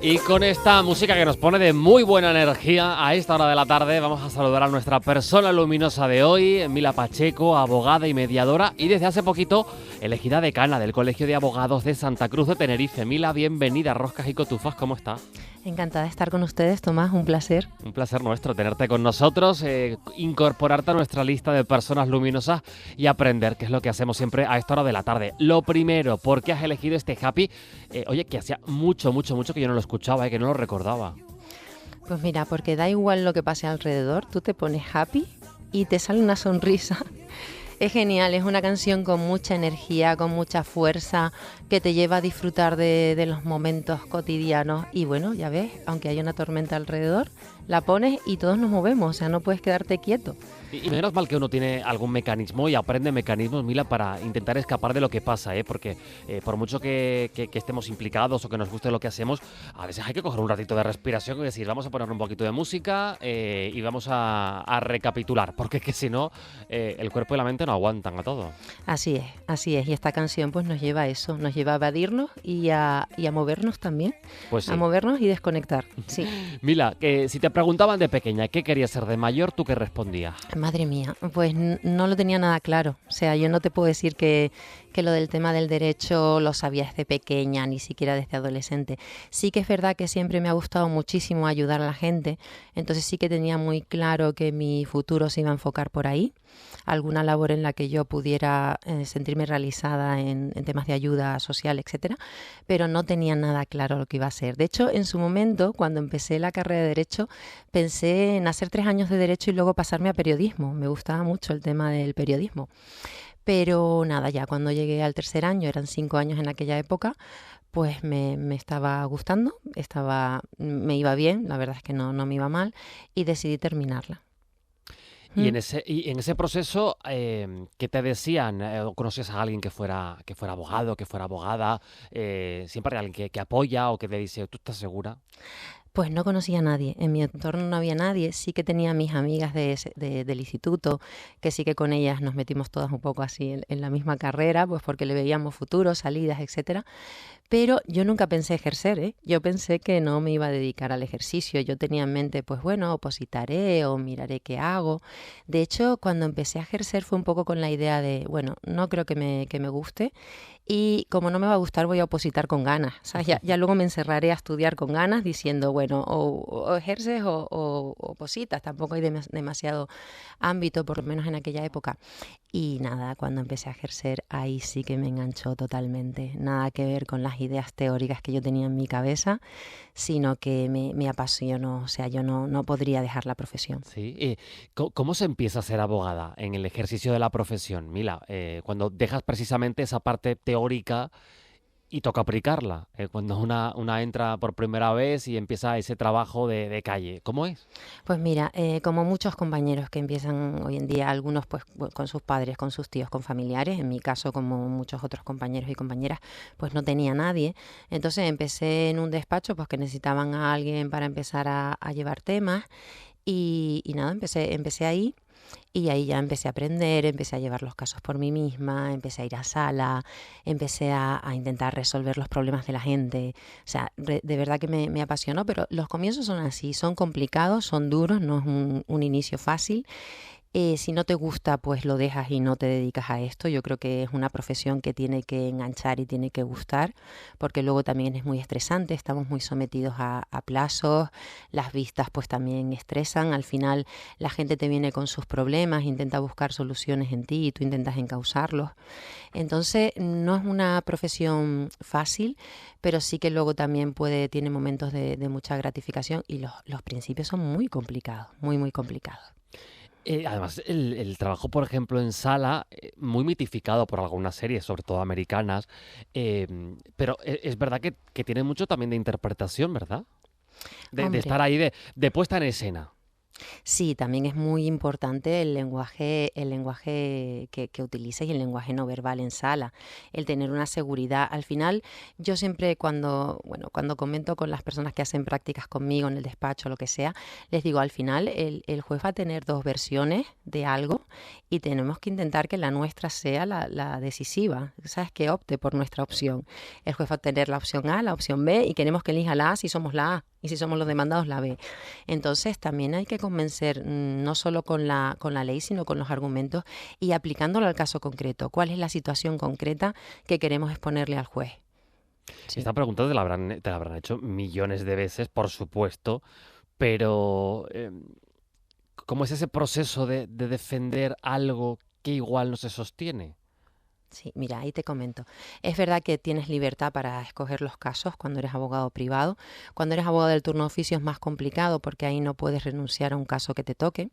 Y con esta música que nos pone de muy buena energía a esta hora de la tarde, vamos a saludar a nuestra persona luminosa de hoy, Mila Pacheco, abogada y mediadora, y desde hace poquito elegida decana del Colegio de Abogados de Santa Cruz de Tenerife. Mila, bienvenida a Roscas y Cotufas, ¿cómo estás? Encantada de estar con ustedes, Tomás, un placer. Un placer nuestro tenerte con nosotros, incorporarte a nuestra lista de personas luminosas y aprender, que es lo que hacemos siempre a esta hora de la tarde. Lo primero, ¿por qué has elegido este happy? Oye, que hacía mucho que yo no lo escuchaba, que no lo recordaba. Pues mira, porque da igual lo que pase alrededor, tú te pones happy y te sale una sonrisa. Es genial, es una canción con mucha energía, con mucha fuerza, que te lleva a disfrutar de los momentos cotidianos. Y bueno, ya ves, aunque haya una tormenta alrededor, la pones y todos nos movemos, o sea, no puedes quedarte quieto. Y menos mal que uno tiene algún mecanismo y aprende mecanismos, Mila, para intentar escapar de lo que pasa, porque por mucho que estemos implicados o que nos guste lo que hacemos, a veces hay que coger un ratito de respiración y decir, vamos a poner un poquito de música y vamos a recapitular, porque es que si no, el cuerpo y la mente no aguantan a todo. Así es, y esta canción pues nos lleva a eso, nos lleva a evadirnos y a movernos también, pues sí. A movernos y desconectar, sí. Mila, si te preguntaban de pequeña qué querías ser de mayor, ¿tú qué respondías? Madre mía, pues no lo tenía nada claro. O sea, yo no te puedo decir que lo del tema del derecho lo sabía desde pequeña, ni siquiera desde adolescente. Sí que es verdad que siempre me ha gustado muchísimo ayudar a la gente, entonces sí que tenía muy claro que mi futuro se iba a enfocar por ahí, alguna labor en la que yo pudiera sentirme realizada en temas de ayuda social, etcétera, pero no tenía nada claro lo que iba a ser. De hecho, en su momento, cuando empecé la carrera de Derecho, pensé en hacer 3 años de Derecho y luego pasarme a periodismo. Me gustaba mucho el tema del periodismo. Pero nada, ya cuando llegué al 3er año, eran 5 años en aquella época, pues me estaba gustando, me iba bien, la verdad es que no me iba mal, y decidí terminarla. Y en ese proceso, ¿qué te decían? ¿Conocías a alguien que fuera abogado, que fuera abogada? ¿Siempre hay alguien que apoya o que te dice, ¿tú estás segura? Pues no conocía a nadie, en mi entorno no había nadie, sí que tenía mis amigas del instituto, que sí que con ellas nos metimos todas un poco así en la misma carrera, pues porque le veíamos futuro, salidas, etcétera. Pero yo nunca pensé ejercer, ¿eh? Yo pensé que no me iba a dedicar al ejercicio. Yo tenía en mente, pues bueno, opositaré o miraré qué hago. De hecho, cuando empecé a ejercer fue un poco con la idea de, bueno, no creo que me guste y como no me va a gustar voy a opositar con ganas. O sea, ya luego me encerraré a estudiar con ganas diciendo, bueno, o ejerces o opositas. Tampoco hay demasiado ámbito, por lo menos en aquella época. Y nada, cuando empecé a ejercer, ahí sí que me enganchó totalmente. Nada que ver con las ideas teóricas que yo tenía en mi cabeza, sino que me apasionó. O sea, yo no podría dejar la profesión. Sí. ¿Cómo se empieza a ser abogada en el ejercicio de la profesión, Mila? Cuando dejas precisamente esa parte teórica y toca aplicarla. Cuando una entra por primera vez y empieza ese trabajo de calle. ¿Cómo es? Pues mira, como muchos compañeros que empiezan hoy en día, algunos pues con sus padres, con sus tíos, con familiares, en mi caso como muchos otros compañeros y compañeras, pues no tenía nadie. Entonces empecé en un despacho pues que necesitaban a alguien para empezar a llevar temas y nada, empecé ahí. Y ahí ya empecé a aprender, empecé a llevar los casos por mí misma, empecé a ir a sala, empecé a intentar resolver los problemas de la gente. O sea, de verdad que me apasionó, pero los comienzos son así, son complicados, son duros, no es un inicio fácil. Si no te gusta, pues lo dejas y no te dedicas a esto. Yo creo que es una profesión que tiene que enganchar y tiene que gustar, porque luego también es muy estresante, estamos muy sometidos a plazos, las vistas pues también estresan, al final la gente te viene con sus problemas, intenta buscar soluciones en ti y tú intentas encauzarlos. Entonces no es una profesión fácil, pero sí que luego también tiene momentos de mucha gratificación y los principios son muy complicados, muy complicados. Además, el trabajo, por ejemplo, en sala, muy mitificado por algunas series, sobre todo americanas, pero es verdad que tiene mucho también de interpretación, ¿verdad? De estar ahí, de puesta en escena. Sí, también es muy importante el lenguaje que utilices y el lenguaje no verbal en sala, el tener una seguridad. Al final, yo siempre cuando comento con las personas que hacen prácticas conmigo en el despacho, lo que sea, les digo, al final el juez va a tener dos versiones de algo y tenemos que intentar que la nuestra sea la decisiva, ¿sabes? Que opte por nuestra opción. El juez va a tener la opción A, la opción B y queremos que elija la A si somos la A y si somos los demandados la B. Entonces también hay que convencer no solo con la ley, sino con los argumentos y aplicándolo al caso concreto. ¿Cuál es la situación concreta que queremos exponerle al juez? Sí. Esta pregunta te la habrán hecho millones de veces, por supuesto, pero ¿cómo es ese proceso de defender algo que igual no se sostiene? Sí, mira, ahí te comento. Es verdad que tienes libertad para escoger los casos cuando eres abogado privado. Cuando eres abogado del turno de oficio es más complicado porque ahí no puedes renunciar a un caso que te toque.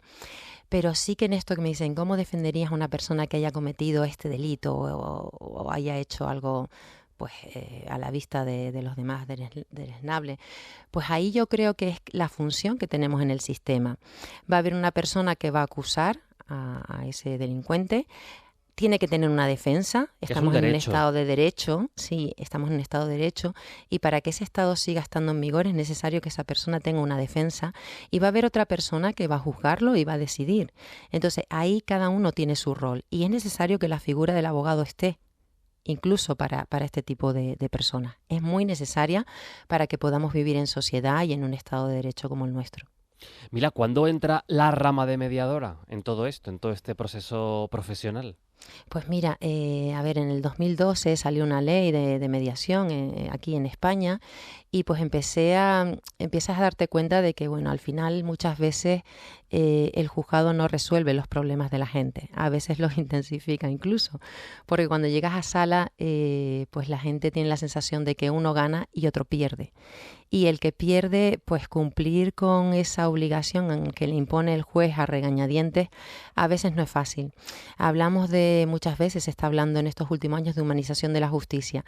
Pero sí que en esto que me dicen, ¿cómo defenderías a una persona que haya cometido este delito o haya hecho algo pues a la vista de los demás deleznable? Pues ahí yo creo que es la función que tenemos en el sistema. Va a haber una persona que va a acusar a ese delincuente, tiene que tener una defensa, Es un estamos en un derecho. estado de derecho, sí, estamos en un estado de derecho, y para que ese estado siga estando en vigor es necesario que esa persona tenga una defensa y va a haber otra persona que va a juzgarlo y va a decidir. Entonces ahí cada uno tiene su rol y es necesario que la figura del abogado esté, incluso para este tipo de personas. Es muy necesaria para que podamos vivir en sociedad y en un estado de derecho como el nuestro. Mira, ¿cuándo entra la rama de mediadora en todo esto, en todo este proceso profesional? Pues mira, a ver, en el 2012 salió una ley de mediación aquí en España y pues empiezas a darte cuenta de que, bueno, al final muchas veces el juzgado no resuelve los problemas de la gente, a veces los intensifica incluso, porque cuando llegas a sala, pues la gente tiene la sensación de que uno gana y otro pierde. Y el que pierde, pues cumplir con esa obligación que le impone el juez a regañadientes, a veces no es fácil. Hablamos muchas veces se está hablando en estos últimos años de humanización de la justicia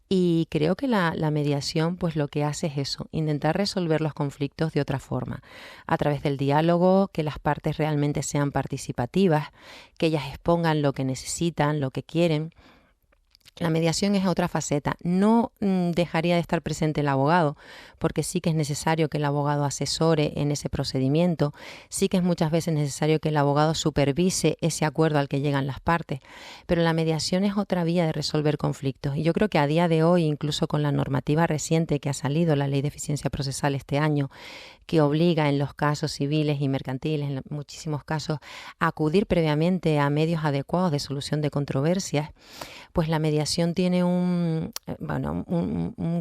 y creo que la mediación pues lo que hace es eso, intentar resolver los conflictos de otra forma, a través del diálogo, que las partes realmente sean participativas, que ellas expongan lo que necesitan, lo que quieren. La mediación es otra faceta. No dejaría de estar presente el abogado, porque sí que es necesario que el abogado asesore en ese procedimiento, sí que es muchas veces necesario que el abogado supervise ese acuerdo al que llegan las partes, pero la mediación es otra vía de resolver conflictos. Y yo creo que a día de hoy, incluso con la normativa reciente que ha salido, la Ley de Eficiencia Procesal este año, que obliga en los casos civiles y mercantiles, en muchísimos casos, a acudir previamente a medios adecuados de solución de controversias, pues la mediación tiene un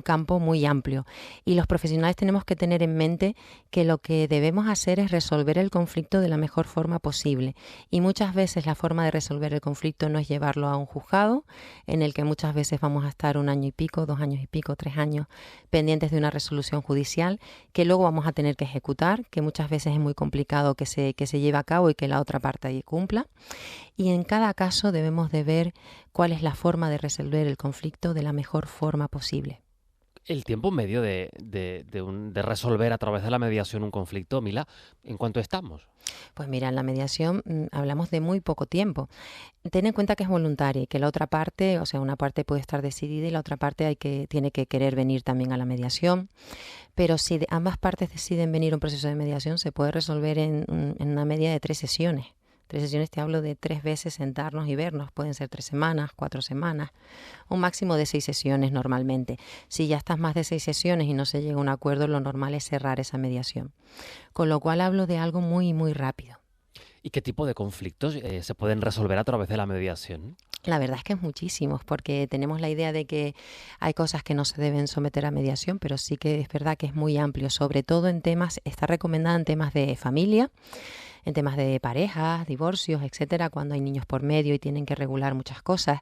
campo muy amplio y los profesionales tenemos que tener en mente que lo que debemos hacer es resolver el conflicto de la mejor forma posible y muchas veces la forma de resolver el conflicto no es llevarlo a un juzgado en el que muchas veces vamos a estar 1 año y pico, 2 años y pico, 3 años pendientes de una resolución judicial que luego vamos a tener que ejecutar, que muchas veces es muy complicado que se lleve a cabo y que la otra parte cumpla. Y en cada caso debemos de ver cuál es la forma de resolver el conflicto de la mejor forma posible. El tiempo medio de resolver a través de la mediación un conflicto, Mila, ¿en cuánto estamos? Pues mira, en la mediación hablamos de muy poco tiempo. Ten en cuenta que es voluntaria y que la otra parte, o sea, una parte puede estar decidida y la otra parte tiene que querer venir también a la mediación. Pero si ambas partes deciden venir a un proceso de mediación, se puede resolver en una media de 3 sesiones. 3 sesiones te hablo de 3 veces sentarnos y vernos. Pueden ser 3 semanas, 4 semanas, un máximo de 6 sesiones normalmente. Si ya estás más de 6 sesiones y no se llega a un acuerdo, lo normal es cerrar esa mediación. Con lo cual hablo de algo muy, muy rápido. ¿Y qué tipo de conflictos se pueden resolver a través de la mediación? La verdad es que es muchísimos, porque tenemos la idea de que hay cosas que no se deben someter a mediación, pero sí que es verdad que es muy amplio, sobre todo en temas, está recomendada en temas de familia, en temas de parejas, divorcios, etcétera, cuando hay niños por medio y tienen que regular muchas cosas,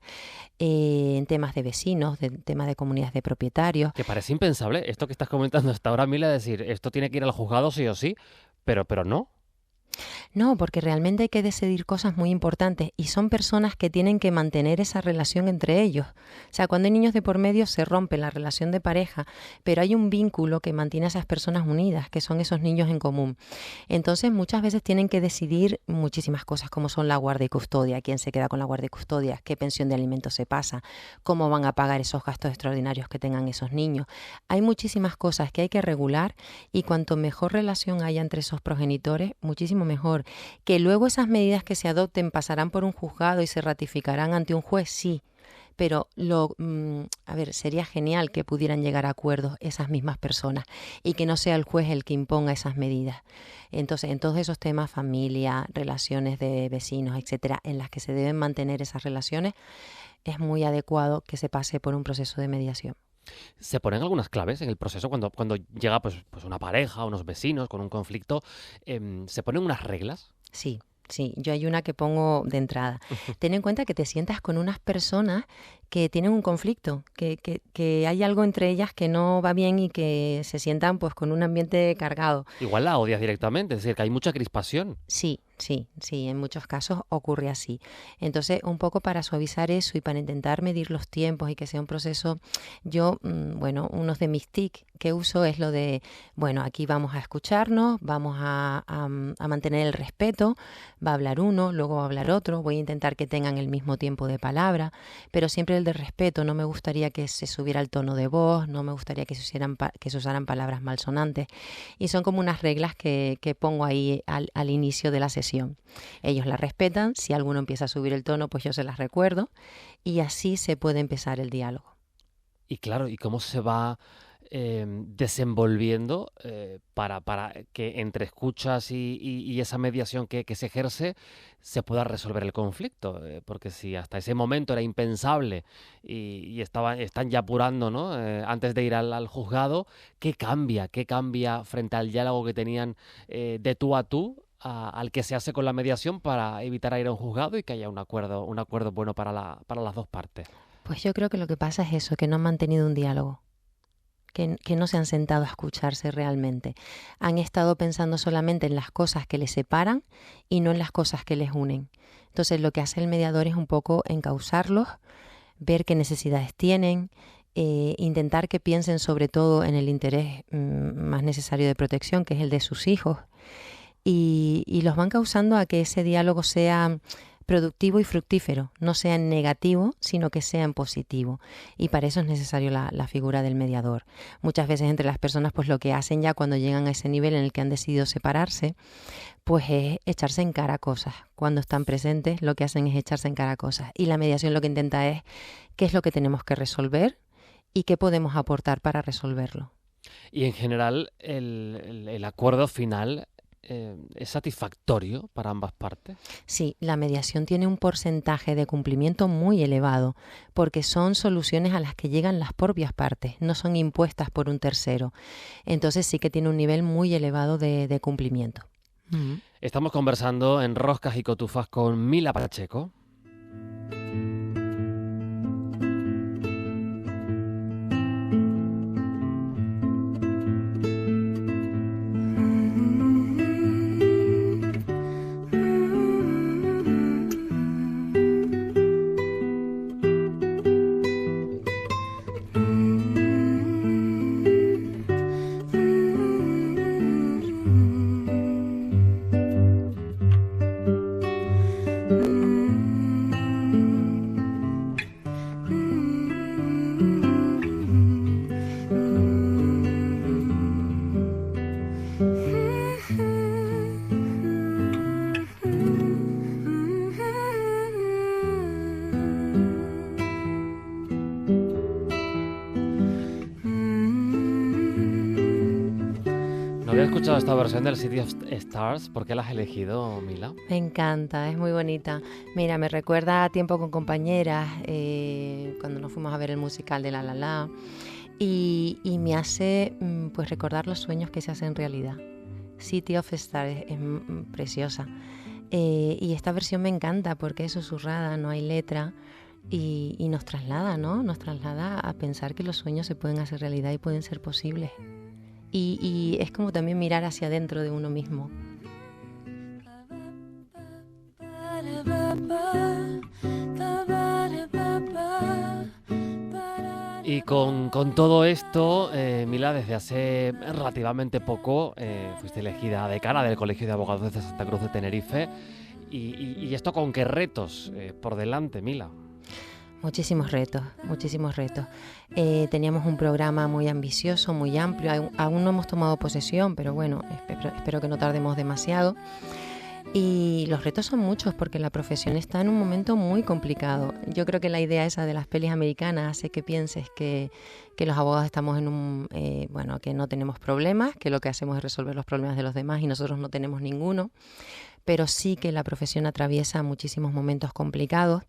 en temas de vecinos, en temas de comunidades de propietarios. Que parece impensable esto que estás comentando hasta ahora, Mila, decir esto tiene que ir al juzgado sí o sí, pero no. No, porque realmente hay que decidir cosas muy importantes y son personas que tienen que mantener esa relación entre ellos. O sea, cuando hay niños de por medio se rompe la relación de pareja, pero hay un vínculo que mantiene a esas personas unidas, que son esos niños en común. Entonces, muchas veces tienen que decidir muchísimas cosas, como son la guardia y custodia, quién se queda con la guardia y custodia, qué pensión de alimentos se pasa, cómo van a pagar esos gastos extraordinarios que tengan esos niños. Hay muchísimas cosas que hay que regular y cuanto mejor relación haya entre esos progenitores, muchísimo mejor. Que luego esas medidas que se adopten pasarán por un juzgado y se ratificarán ante un juez, sí. Pero a ver, sería genial que pudieran llegar a acuerdos esas mismas personas y que no sea el juez el que imponga esas medidas. Entonces, en todos esos temas, familia, relaciones de vecinos, etcétera, en las que se deben mantener esas relaciones, es muy adecuado que se pase por un proceso de mediación. ¿Se ponen algunas claves en el proceso cuando llega pues una pareja, unos vecinos con un conflicto? ¿Se ponen unas reglas? Sí, sí, yo hay una que pongo de entrada. Ten en cuenta que te sientas con unas personas que tienen un conflicto, que hay algo entre ellas que no va bien y que se sientan pues con un ambiente cargado. Igual la odias directamente, es decir, que hay mucha crispación. Sí, sí, sí, en muchos casos ocurre así. Entonces, un poco para suavizar eso y para intentar medir los tiempos y que sea un proceso, yo, bueno, unos de mis tics que uso es lo de, bueno, aquí vamos a escucharnos, vamos a mantener el respeto, va a hablar uno, luego va a hablar otro, voy a intentar que tengan el mismo tiempo de palabra, pero siempre el de respeto, no me gustaría que se subiera el tono de voz, no me gustaría que se usaran palabras malsonantes, y son como unas reglas que pongo ahí al inicio de la sesión. Ellos la respetan, si alguno empieza a subir el tono, pues yo se las recuerdo, y así se puede empezar el diálogo. Y claro, ¿y cómo se va desenvolviendo para que entre escuchas y esa mediación que se ejerce se pueda resolver el conflicto? Porque si hasta ese momento era impensable y están ya apurando, ¿no? Antes de ir al juzgado, ¿qué cambia? ¿Qué cambia frente al diálogo que tenían de tú a tú? Al que se hace con la mediación para evitar ir a un juzgado y que haya un acuerdo bueno para las dos partes. Pues yo creo que lo que pasa es eso, que no han mantenido un diálogo. Que no se han sentado a escucharse realmente. Han estado pensando solamente en las cosas que les separan y no en las cosas que les unen. Entonces lo que hace el mediador es un poco encauzarlos, ver qué necesidades tienen, intentar que piensen sobre todo en el interés más necesario de protección, que es el de sus hijos, y los van causando a que ese diálogo sea productivo y fructífero, no sea en negativo, sino que sea en positivo. Y para eso es necesario la figura del mediador. Muchas veces entre las personas, pues lo que hacen ya cuando llegan a ese nivel en el que han decidido separarse, pues es echarse en cara cosas. Cuando están presentes, lo que hacen es echarse en cara cosas. Y la mediación lo que intenta es qué es lo que tenemos que resolver y qué podemos aportar para resolverlo. Y en general, el acuerdo final ¿es satisfactorio para ambas partes? Sí, la mediación tiene un porcentaje de cumplimiento muy elevado, porque son soluciones a las que llegan las propias partes, no son impuestas por un tercero. Entonces sí que tiene un nivel muy elevado de cumplimiento. Estamos conversando en Roscas y Cotufas con Mila Pacheco. Había escuchado esta versión del City of Stars. ¿Por qué la has elegido, Mila? Me encanta, es muy bonita. Mira, me recuerda a Tiempo con compañeras, cuando nos fuimos a ver el musical de La La La, y me hace pues recordar los sueños que se hacen realidad. City of Stars es preciosa. Y esta versión me encanta porque es susurrada, no hay letra, y nos traslada, ¿no? Nos traslada a pensar que los sueños se pueden hacer realidad y pueden ser posibles. Y es como también mirar hacia adentro de uno mismo. Y con todo esto, Mila, desde hace relativamente poco fuiste elegida decana del Colegio de Abogados de Santa Cruz de Tenerife. ¿Y esto con qué retos por delante, Mila? Muchísimos retos, muchísimos retos. Teníamos un programa muy ambicioso, muy amplio. Aún no hemos tomado posesión, pero bueno, espero que no tardemos demasiado. Y los retos son muchos porque la profesión está en un momento muy complicado. Yo creo que la idea esa de las pelis americanas hace que pienses que los abogados estamos en que no tenemos problemas, que lo que hacemos es resolver los problemas de los demás y nosotros no tenemos ninguno. Pero sí que la profesión atraviesa muchísimos momentos complicados.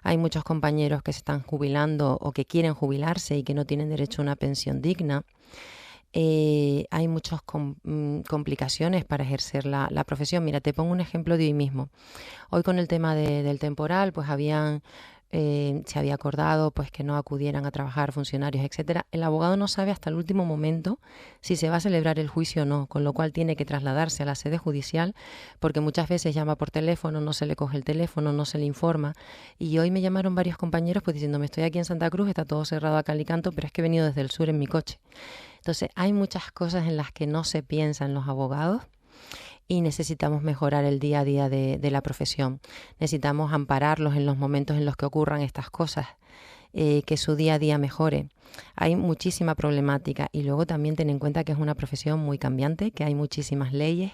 Hay muchos compañeros que se están jubilando o que quieren jubilarse y que no tienen derecho a una pensión digna. Hay muchas complicaciones para ejercer la profesión. Mira, te pongo un ejemplo de hoy mismo. Hoy con el tema del temporal, pues se había acordado pues que no acudieran a trabajar funcionarios, etcétera. El abogado no sabe hasta el último momento si se va a celebrar el juicio o no, con lo cual tiene que trasladarse a la sede judicial porque muchas veces llama por teléfono, no se le coge el teléfono, no se le informa. Y hoy me llamaron varios compañeros pues diciéndome, estoy aquí en Santa Cruz, está todo cerrado a cal y canto, pero es que he venido desde el sur en mi coche. Entonces hay muchas cosas en las que no se piensan los abogados y necesitamos mejorar el día a día de la profesión. Necesitamos ampararlos en los momentos en los que ocurran estas cosas, que su día a día mejore. Hay muchísima problemática y luego también ten en cuenta que es una profesión muy cambiante, que hay muchísimas leyes.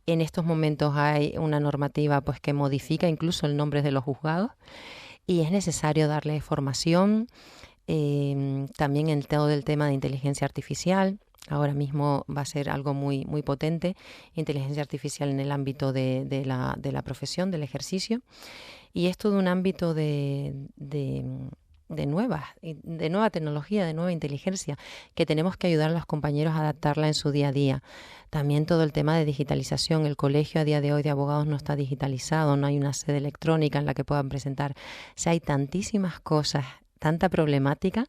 En estos momentos hay una normativa pues que modifica incluso el nombre de los juzgados y es necesario darle formación. También en todo el tema de inteligencia artificial. Ahora mismo va a ser algo muy, muy potente, inteligencia artificial en el ámbito de la profesión, del ejercicio. Y es todo un ámbito de nueva tecnología, de nueva inteligencia, que tenemos que ayudar a los compañeros a adaptarla en su día a día. También todo el tema de digitalización. El colegio a día de hoy de abogados no está digitalizado, no hay una sede electrónica en la que puedan presentar. O sea, hay tantísimas cosas, tanta problemática,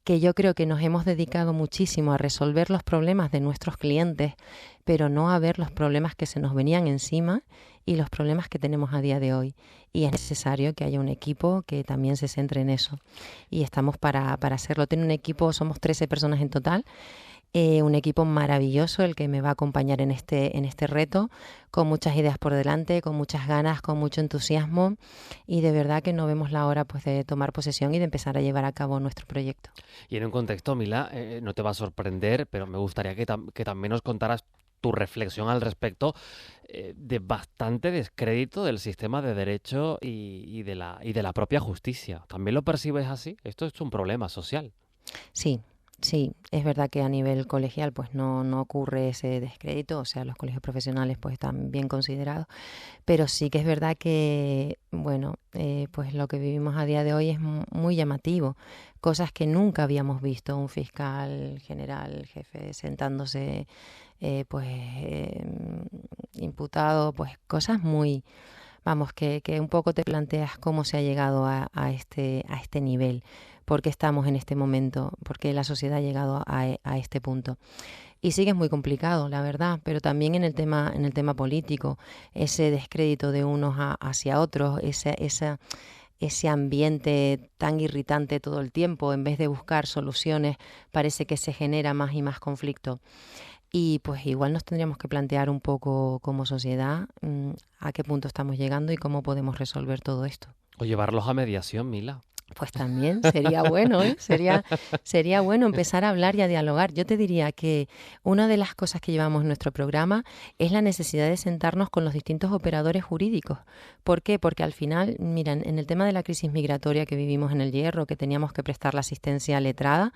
que yo creo que nos hemos dedicado muchísimo a resolver los problemas de nuestros clientes, pero no a ver los problemas que se nos venían encima y los problemas que tenemos a día de hoy. Y es necesario que haya un equipo que también se centre en eso. Y estamos para hacerlo. Tengo un equipo, somos 13 personas en total. Un equipo maravilloso el que me va a acompañar en este reto, con muchas ideas por delante, con muchas ganas, con mucho entusiasmo y de verdad que no vemos la hora pues de tomar posesión y de empezar a llevar a cabo nuestro proyecto. Y en un contexto, Mila, no te va a sorprender, pero me gustaría que también nos contaras tu reflexión al respecto de bastante descrédito del sistema de derecho y de la propia justicia. ¿También lo percibes así? Esto es un problema social. Sí, es verdad que a nivel colegial pues no ocurre ese descrédito, o sea, los colegios profesionales pues están bien considerados, pero sí que es verdad que, pues lo que vivimos a día de hoy es muy llamativo, cosas que nunca habíamos visto, un fiscal general, jefe, sentándose, imputado, pues cosas muy, que un poco te planteas cómo se ha llegado a este nivel. ¿Por qué estamos en este momento? ¿Por qué la sociedad ha llegado a este punto? Y sí que es muy complicado, la verdad, pero también en el tema político, ese descrédito de unos hacia otros, ese ambiente tan irritante todo el tiempo, en vez de buscar soluciones, parece que se genera más y más conflicto. Y pues igual nos tendríamos que plantear un poco como sociedad a qué punto estamos llegando y cómo podemos resolver todo esto. O llevarlos a mediación, Mila. Pues también sería bueno, ¿eh? Sería bueno empezar a hablar y a dialogar. Yo te diría que una de las cosas que llevamos en nuestro programa es la necesidad de sentarnos con los distintos operadores jurídicos. ¿Por qué? Porque al final, mira, en el tema de la crisis migratoria que vivimos en El Hierro, que teníamos que prestar la asistencia letrada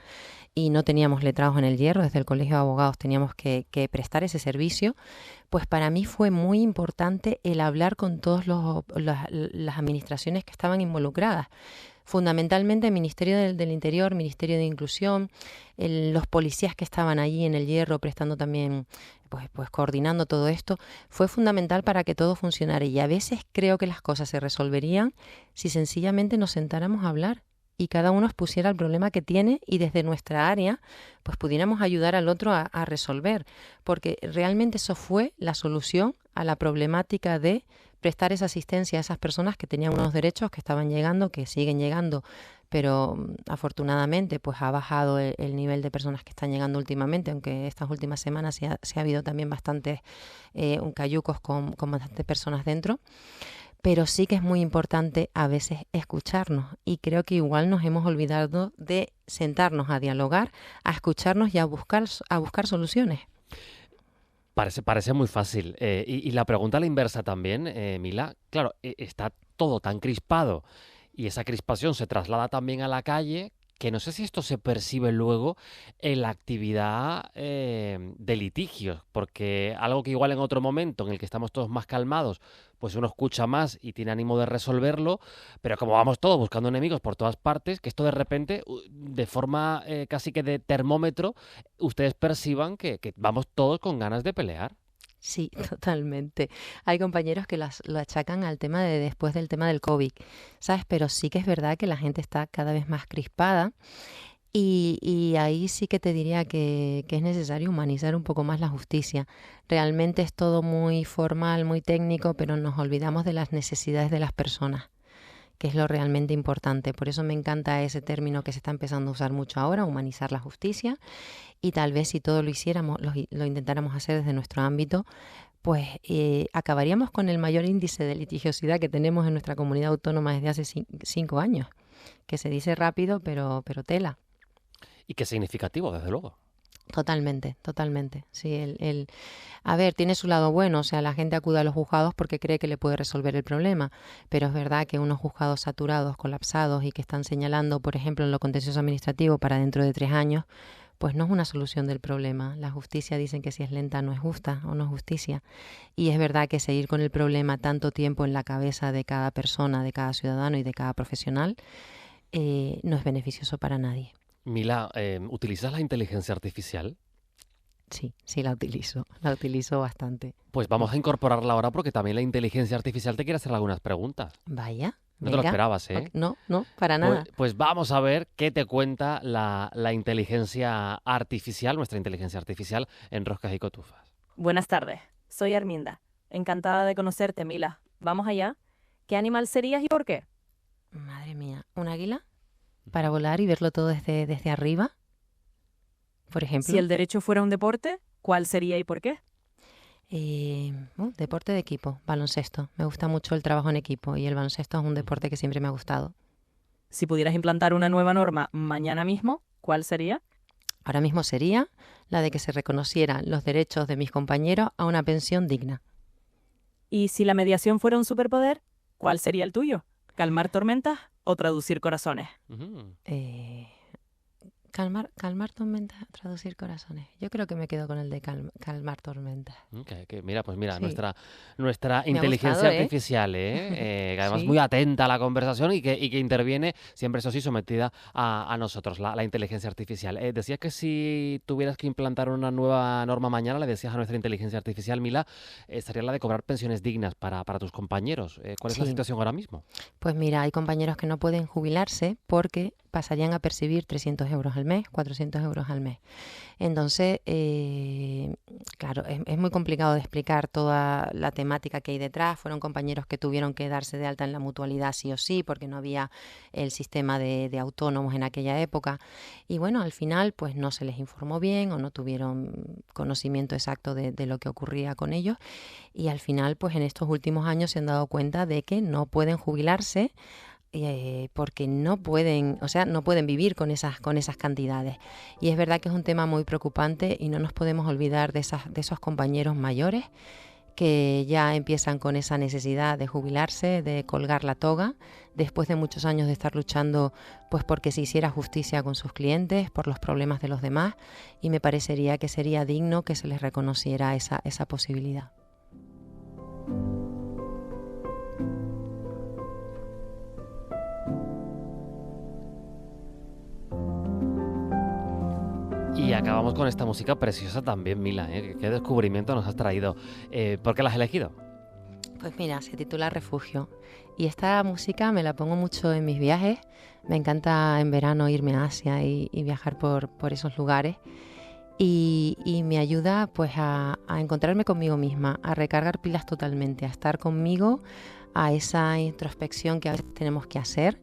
y no teníamos letrados en El Hierro, desde el Colegio de Abogados teníamos que prestar ese servicio, pues para mí fue muy importante el hablar con todas las administraciones que estaban involucradas. Fundamentalmente el Ministerio del Interior, Ministerio de Inclusión, los policías que estaban allí en El Hierro prestando también, pues coordinando todo esto, fue fundamental para que todo funcionara. Y a veces creo que las cosas se resolverían si sencillamente nos sentáramos a hablar y cada uno expusiera el problema que tiene y desde nuestra área pues pudiéramos ayudar al otro a resolver. Porque realmente eso fue la solución a la problemática de prestar esa asistencia a esas personas que tenían unos derechos que estaban llegando, que siguen llegando, pero afortunadamente pues ha bajado el nivel de personas que están llegando últimamente, aunque estas últimas semanas se ha habido también bastantes cayucos con bastantes personas dentro. Pero sí que es muy importante a veces escucharnos, y creo que igual nos hemos olvidado de sentarnos a dialogar, a escucharnos y a buscar soluciones. Parece muy fácil. Y la pregunta a la inversa también, Mila, claro, está todo tan crispado y esa crispación se traslada también a la calle, que no sé si esto se percibe luego en la actividad de litigios, porque algo que igual en otro momento en el que estamos todos más calmados, pues uno escucha más y tiene ánimo de resolverlo, pero como vamos todos buscando enemigos por todas partes, que esto de repente, de forma casi que de termómetro, ustedes perciban que vamos todos con ganas de pelear. Sí, totalmente. Hay compañeros que lo achacan al tema de después del tema del COVID, ¿sabes? Pero sí que es verdad que la gente está cada vez más crispada, y ahí sí que te diría que es necesario humanizar un poco más la justicia. Realmente es todo muy formal, muy técnico, pero nos olvidamos de las necesidades de las personas, que es lo realmente importante. Por eso me encanta ese término que se está empezando a usar mucho ahora, humanizar la justicia. Y tal vez si todo lo hiciéramos, lo intentáramos hacer desde nuestro ámbito, pues acabaríamos con el mayor índice de litigiosidad que tenemos en nuestra comunidad autónoma desde hace 5 años, que se dice rápido, pero tela. Y que es significativo, desde luego. Totalmente, totalmente. Sí, a ver, tiene su lado bueno, o sea, la gente acude a los juzgados porque cree que le puede resolver el problema, pero es verdad que unos juzgados saturados, colapsados y que están señalando, por ejemplo, en lo contencioso administrativo para dentro de 3 años, pues no es una solución del problema. La justicia dicen que si es lenta no es justa o no es justicia. Y es verdad que seguir con el problema tanto tiempo en la cabeza de cada persona, de cada ciudadano y de cada profesional, no es beneficioso para nadie. Mila, ¿utilizas la inteligencia artificial? Sí, la utilizo bastante. Pues vamos a incorporarla ahora porque también la inteligencia artificial te quiere hacer algunas preguntas. Vaya, No te lo esperabas, ¿eh? No, para nada. Pues vamos a ver qué te cuenta la inteligencia artificial, nuestra inteligencia artificial en Roscas y Cotufas. Buenas tardes, soy Arminda. Encantada de conocerte, Mila. ¿Vamos allá? ¿Qué animal serías y por qué? Madre mía, ¿un águila? Para volar y verlo todo desde arriba, por ejemplo. Si el derecho fuera un deporte, ¿cuál sería y por qué? Deporte de equipo, baloncesto. Me gusta mucho el trabajo en equipo y el baloncesto es un deporte que siempre me ha gustado. Si pudieras implantar una nueva norma mañana mismo, ¿cuál sería? Ahora mismo sería la de que se reconocieran los derechos de mis compañeros a una pensión digna. Y si la mediación fuera un superpoder, ¿cuál sería el tuyo? ¿Calmar tormentas o traducir corazones? Calmar tormentas, traducir corazones. Yo creo que me quedo con el de calmar tormentas. Mira, sí. nuestra me inteligencia gustado, artificial, que además sí. Muy atenta a la conversación y que interviene, siempre eso sí, sometida a nosotros, la inteligencia artificial. Decías que si tuvieras que implantar una nueva norma mañana, le decías a nuestra inteligencia artificial, Mila, sería la de cobrar pensiones dignas para tus compañeros. ¿Cuál es la situación ahora mismo? Pues mira, hay compañeros que no pueden jubilarse porque pasarían a percibir 300 euros al mes, 400 euros al mes. Entonces, claro, es muy complicado de explicar toda la temática que hay detrás. Fueron compañeros que tuvieron que darse de alta en la mutualidad sí o sí, porque no había el sistema de autónomos en aquella época. Y bueno, al final, pues no se les informó bien o no tuvieron conocimiento exacto de lo que ocurría con ellos. Y al final, pues en estos últimos años se han dado cuenta de que no pueden jubilarse porque no pueden vivir con esas cantidades. Y es verdad que es un tema muy preocupante y no nos podemos olvidar de esos compañeros mayores que ya empiezan con esa necesidad de jubilarse, de colgar la toga, después de muchos años de estar luchando pues porque se hiciera justicia con sus clientes, por los problemas de los demás, y me parecería que sería digno que se les reconociera esa posibilidad. Y acabamos con esta música preciosa también, Mila, ¿eh? ¿Qué descubrimiento nos has traído? ¿Por qué la has elegido? Pues mira, se titula Refugio. Y esta música me la pongo mucho en mis viajes. Me encanta en verano irme a Asia y viajar por esos lugares. y me ayuda pues a encontrarme conmigo misma, a recargar pilas totalmente, a estar conmigo, a esa introspección que a veces tenemos que hacer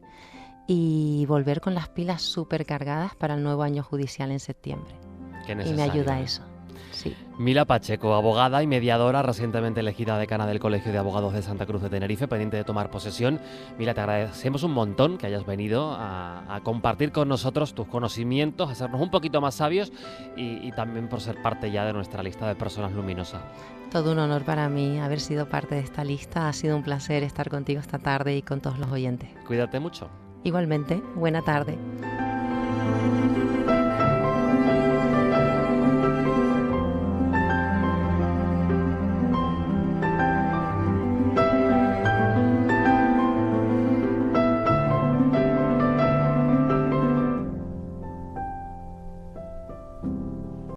y volver con las pilas súper cargadas para el nuevo año judicial en septiembre. Qué Y me necesario, ayuda ¿eh? eso, sí. Mila Pacheco, abogada y mediadora, recientemente elegida decana del Colegio de Abogados de Santa Cruz de Tenerife, pendiente de tomar posesión. Mila, te agradecemos un montón que hayas venido a compartir con nosotros tus conocimientos, a hacernos un poquito más sabios y también por ser parte ya de nuestra lista de personas luminosas. Todo un honor para mí haber sido parte de esta lista. Ha sido un placer estar contigo esta tarde y con todos los oyentes. Cuídate mucho. Igualmente, buena tarde.